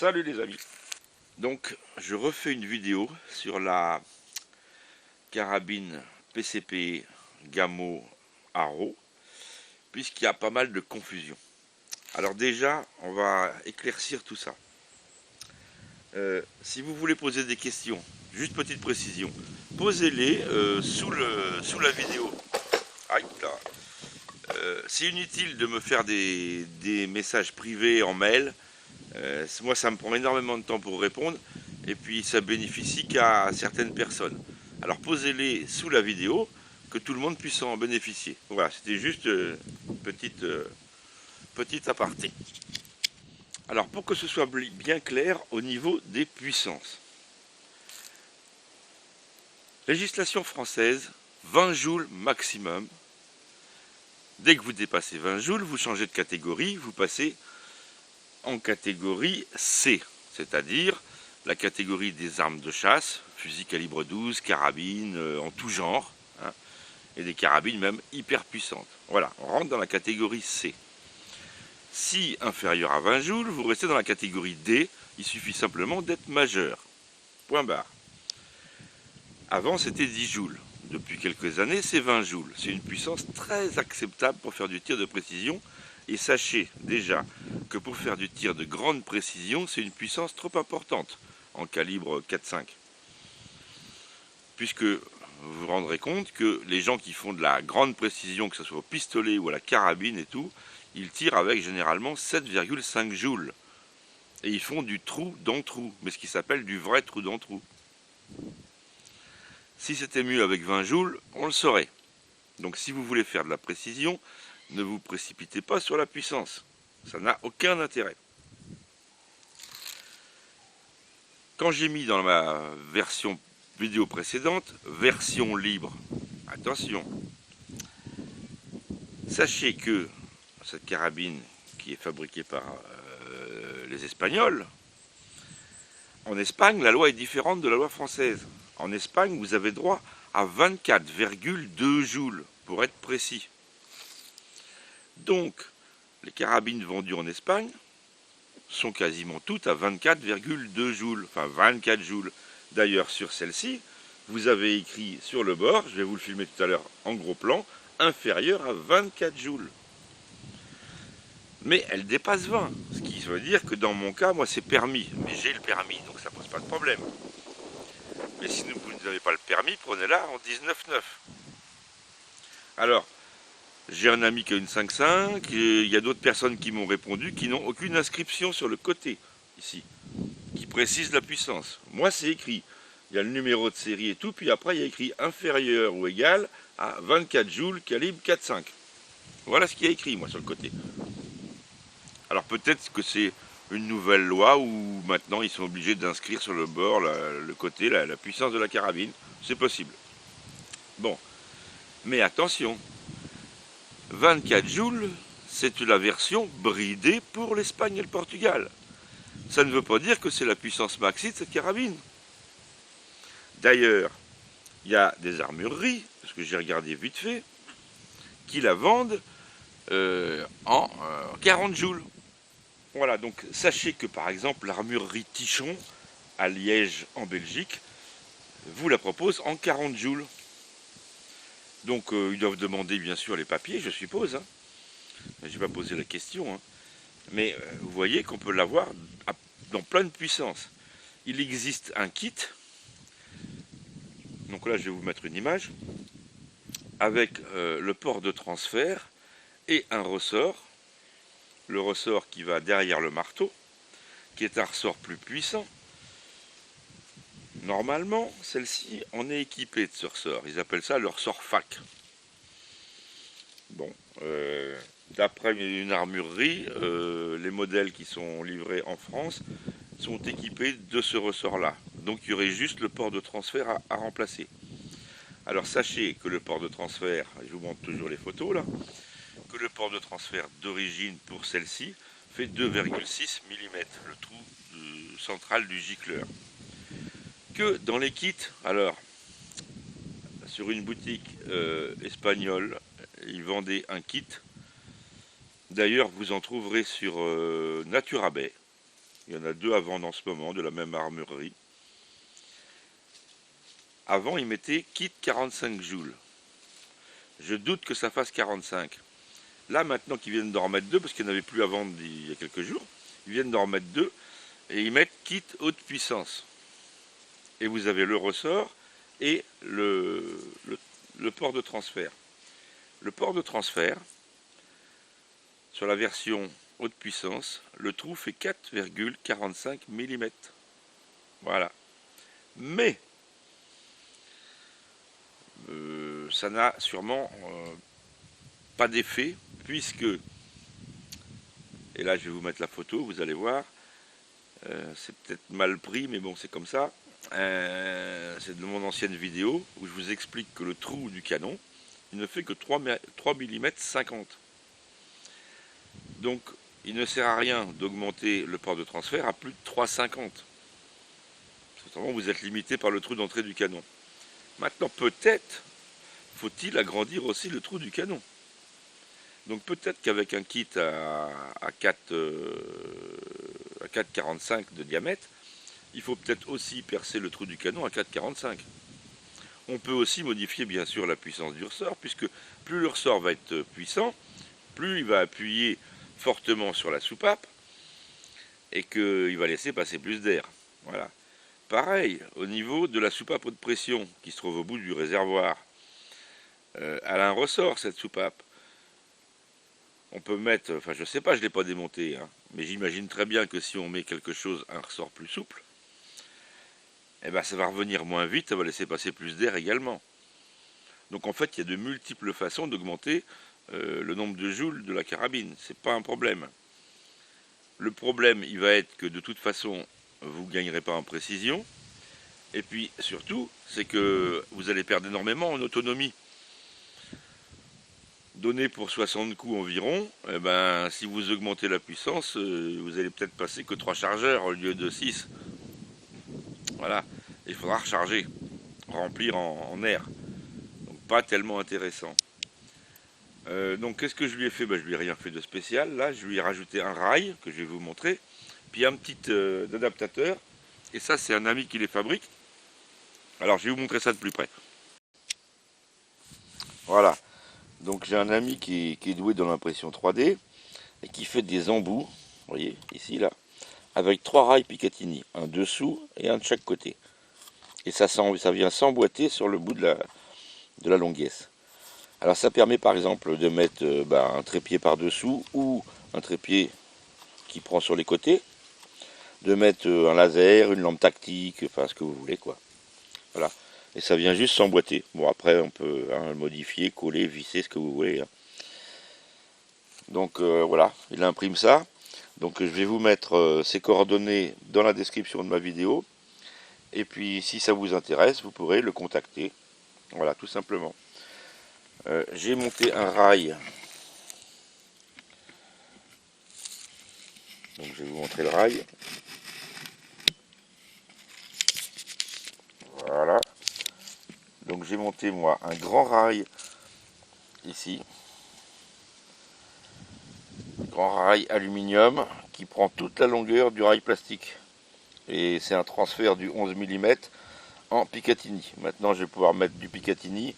Salut les amis. Donc je refais une vidéo sur la carabine PCP Gamo Haro, puisqu'il y a pas mal de confusion. Alors déjà, on va éclaircir tout ça. Si vous voulez poser des questions, juste petite précision, posez-les sous la vidéo. Aïe là. C'est inutile de me faire des messages privés en mail. Moi, ça me prend énormément de temps pour répondre, et puis ça bénéficie qu'à certaines personnes. Alors posez-les sous la vidéo, que tout le monde puisse en bénéficier. Voilà, c'était juste petite aparté. Alors pour que ce soit bien clair au niveau des puissances. Législation française, 20 joules maximum. Dès que vous dépassez 20 joules, vous changez de catégorie, vous passez en catégorie C, c'est-à-dire la catégorie des armes de chasse, fusil calibre 12, carabines en tout genre, hein, et des carabines même hyper puissantes. Voilà, on rentre dans la catégorie C. Si inférieur à 20 joules, vous restez dans la catégorie D, il suffit simplement d'être majeur. Point barre. Avant c'était 10 joules. Depuis quelques années, c'est 20 joules. C'est une puissance très acceptable pour faire du tir de précision. Et sachez déjà que pour faire du tir de grande précision, c'est une puissance trop importante en calibre 4,5. Puisque vous vous rendrez compte que les gens qui font de la grande précision, que ce soit au pistolet ou à la carabine et tout, ils tirent avec généralement 7,5 joules. Et ils font du trou dans trou, mais ce qui s'appelle du vrai trou dans trou. Si c'était mieux avec 20 joules, on le saurait. Donc si vous voulez faire de la précision, ne vous précipitez pas sur la puissance. Ça n'a aucun intérêt. Quand j'ai mis dans ma version vidéo précédente, version libre, attention, sachez que cette carabine qui est fabriquée par les Espagnols, en Espagne, la loi est différente de la loi française. En Espagne, vous avez droit à 24,2 joules, pour être précis. Donc, les carabines vendues en Espagne sont quasiment toutes à 24,2 joules, enfin 24 joules. D'ailleurs, sur celle-ci, vous avez écrit sur le bord, je vais vous le filmer tout à l'heure en gros plan, inférieur à 24 joules. Mais elle dépasse 20, ce qui veut dire que dans mon cas, moi c'est permis, mais j'ai le permis, donc ça pose pas de problème. Mais si vous n'avez pas le permis, prenez-la en 19,9. Alors, j'ai un ami qui a une 5,5, il y a d'autres personnes qui m'ont répondu qui n'ont aucune inscription sur le côté, ici, qui précise la puissance. Moi, c'est écrit, il y a le numéro de série et tout, puis après, il y a écrit inférieur ou égal à 24 joules, calibre 4,5. Voilà ce qu'il y a écrit, moi, sur le côté. Alors, peut-être que c'est une nouvelle loi où maintenant, ils sont obligés d'inscrire sur le bord, le côté, la puissance de la carabine. C'est possible. Bon, mais attention, 24 joules, c'est la version bridée pour l'Espagne et le Portugal. Ça ne veut pas dire que c'est la puissance maxi de cette carabine. D'ailleurs, il y a des armureries, parce que j'ai regardé vite fait, qui la vendent en 40 joules. Voilà, donc sachez que par exemple l'armurerie Tichon, à Liège en Belgique, vous la propose en 40 joules. Donc ils doivent demander bien sûr les papiers, je suppose. Hein. Je n'ai pas posé la question. Hein. Mais vous voyez qu'on peut l'avoir dans plein de puissances. Il existe un kit. Donc là, je vais vous mettre une image. Avec le port de transfert et un ressort. Le ressort qui va derrière le marteau, qui est un ressort plus puissant. Normalement, celle-ci, on est équipé de ce ressort. Ils appellent ça le ressort FAC. Bon, d'après une armurerie, les modèles qui sont livrés en France sont équipés de ce ressort-là. Donc il y aurait juste le port de transfert à remplacer. Alors sachez que le port de transfert, je vous montre toujours les photos là, que le port de transfert d'origine pour celle-ci fait 2,6 mm, le trou central du gicleur. Que dans les kits, alors, sur une boutique espagnole, ils vendaient un kit. D'ailleurs, vous en trouverez sur Naturabay. Il y en a 2 à vendre en ce moment, de la même armurerie. Avant, ils mettaient kit 45 joules. Je doute que ça fasse 45. Là, maintenant qu'ils viennent d'en remettre 2, parce qu'il n'y en avait plus à vendre il y a quelques jours, ils viennent d'en remettre 2, et ils mettent kit haute puissance. Et vous avez le ressort et le port de transfert. Le port de transfert, sur la version haute puissance, le trou fait 4,45 mm. Voilà. Mais, ça n'a sûrement pas d'effet, puisque, et là je vais vous mettre la photo, vous allez voir, c'est peut-être mal pris, mais bon, c'est comme ça. C'est de mon ancienne vidéo où je vous explique que le trou du canon, il ne fait que 3 mm 50. Donc, il ne sert à rien d'augmenter le port de transfert à plus de 3,50. Autrement, vous êtes limité par le trou d'entrée du canon. Maintenant, peut-être faut-il agrandir aussi le trou du canon. Donc peut-être qu'avec un kit à 4,45 de diamètre, il faut peut-être aussi percer le trou du canon à 4,45. On peut aussi modifier bien sûr la puissance du ressort, puisque plus le ressort va être puissant, plus il va appuyer fortement sur la soupape et qu'il va laisser passer plus d'air. Voilà. Pareil, au niveau de la soupape haute pression qui se trouve au bout du réservoir, elle a un ressort cette soupape. On peut mettre, enfin je sais pas, je ne l'ai pas démonté, hein, mais j'imagine très bien que si on met quelque chose, un ressort plus souple, eh ben ça va revenir moins vite, ça va laisser passer plus d'air également. Donc en fait, il y a de multiples façons d'augmenter le nombre de joules de la carabine. C'est pas un problème. Le problème, il va être que de toute façon, vous ne gagnerez pas en précision. Et puis surtout, c'est que vous allez perdre énormément en autonomie. Donné pour 60 coups environ, eh ben, si vous augmentez la puissance, vous allez peut-être passer que 3 chargeurs au lieu de 6. Voilà, il faudra recharger, remplir en air. Donc pas tellement intéressant. Donc qu'est-ce que je lui ai fait? Je lui ai rien fait de spécial. Là, je lui ai rajouté un rail que je vais vous montrer, puis un petit adaptateur. Et ça, c'est un ami qui les fabrique. Alors, je vais vous montrer ça de plus près. Voilà. Donc j'ai un ami qui est doué dans l'impression 3D et qui fait des embouts, vous voyez, ici, là, avec 3 rails Picatinny, un dessous et un de chaque côté. Et ça vient s'emboîter sur le bout de la longuesse. Alors ça permet par exemple de mettre un trépied par-dessous ou un trépied qui prend sur les côtés, de mettre un laser, une lampe tactique, enfin ce que vous voulez quoi. Voilà. Et ça vient juste s'emboîter. Bon après on peut le modifier, coller, visser, ce que vous voulez. Hein. Donc voilà, il imprime ça. Donc je vais vous mettre ses coordonnées dans la description de ma vidéo. Et puis si ça vous intéresse, vous pourrez le contacter. Voilà, tout simplement. J'ai monté un rail. Donc je vais vous montrer le rail. Voilà. Donc j'ai monté moi un grand rail ici. Grand rail aluminium qui prend toute la longueur du rail plastique. Et c'est un transfert du 11 mm en Picatinny. Maintenant je vais pouvoir mettre du Picatinny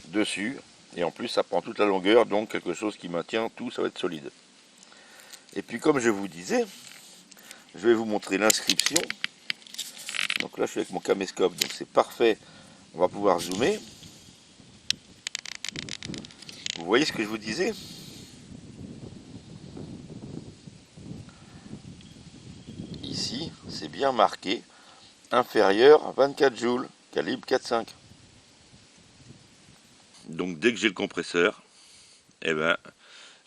dessus. Et en plus ça prend toute la longueur, donc quelque chose qui maintient tout, ça va être solide. Et puis comme je vous disais, je vais vous montrer l'inscription. Donc là je suis avec mon caméscope, donc c'est parfait. On va pouvoir zoomer. Vous voyez ce que je vous disais? Ici, c'est bien marqué, inférieur à 24 joules, calibre 4.5. Donc dès que j'ai le compresseur, je vais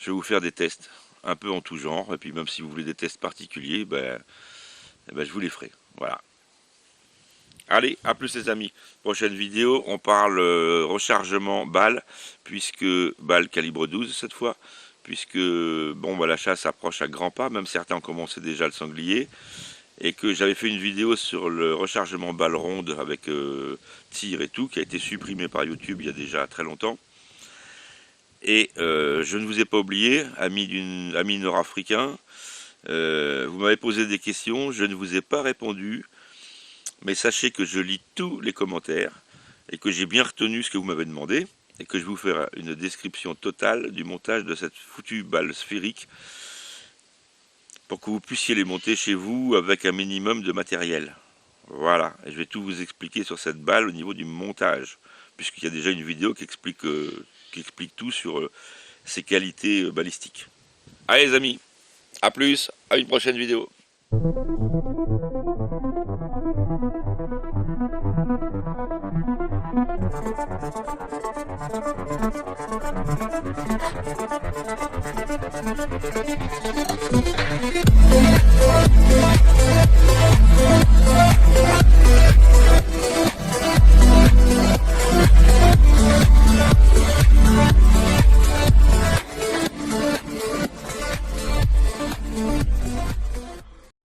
vous faire des tests, un peu en tout genre, et puis même si vous voulez des tests particuliers, je vous les ferai. Voilà. Allez, à plus les amis. Prochaine vidéo, on parle rechargement balle, puisque balle calibre 12 cette fois, puisque la chasse approche à grands pas, même certains ont commencé déjà le sanglier, et que j'avais fait une vidéo sur le rechargement balle ronde avec tir et tout, qui a été supprimé par YouTube il y a déjà très longtemps. Et je ne vous ai pas oublié, amis nord-africains, Vous m'avez posé des questions, je ne vous ai pas répondu, mais sachez que je lis tous les commentaires et que j'ai bien retenu ce que vous m'avez demandé et que je vais vous faire une description totale du montage de cette foutue balle sphérique pour que vous puissiez les monter chez vous avec un minimum de matériel. Voilà, et je vais tout vous expliquer sur cette balle au niveau du montage, puisqu'il y a déjà une vidéo qui explique tout sur ses qualités balistiques. Allez les amis, à plus, à une prochaine vidéo.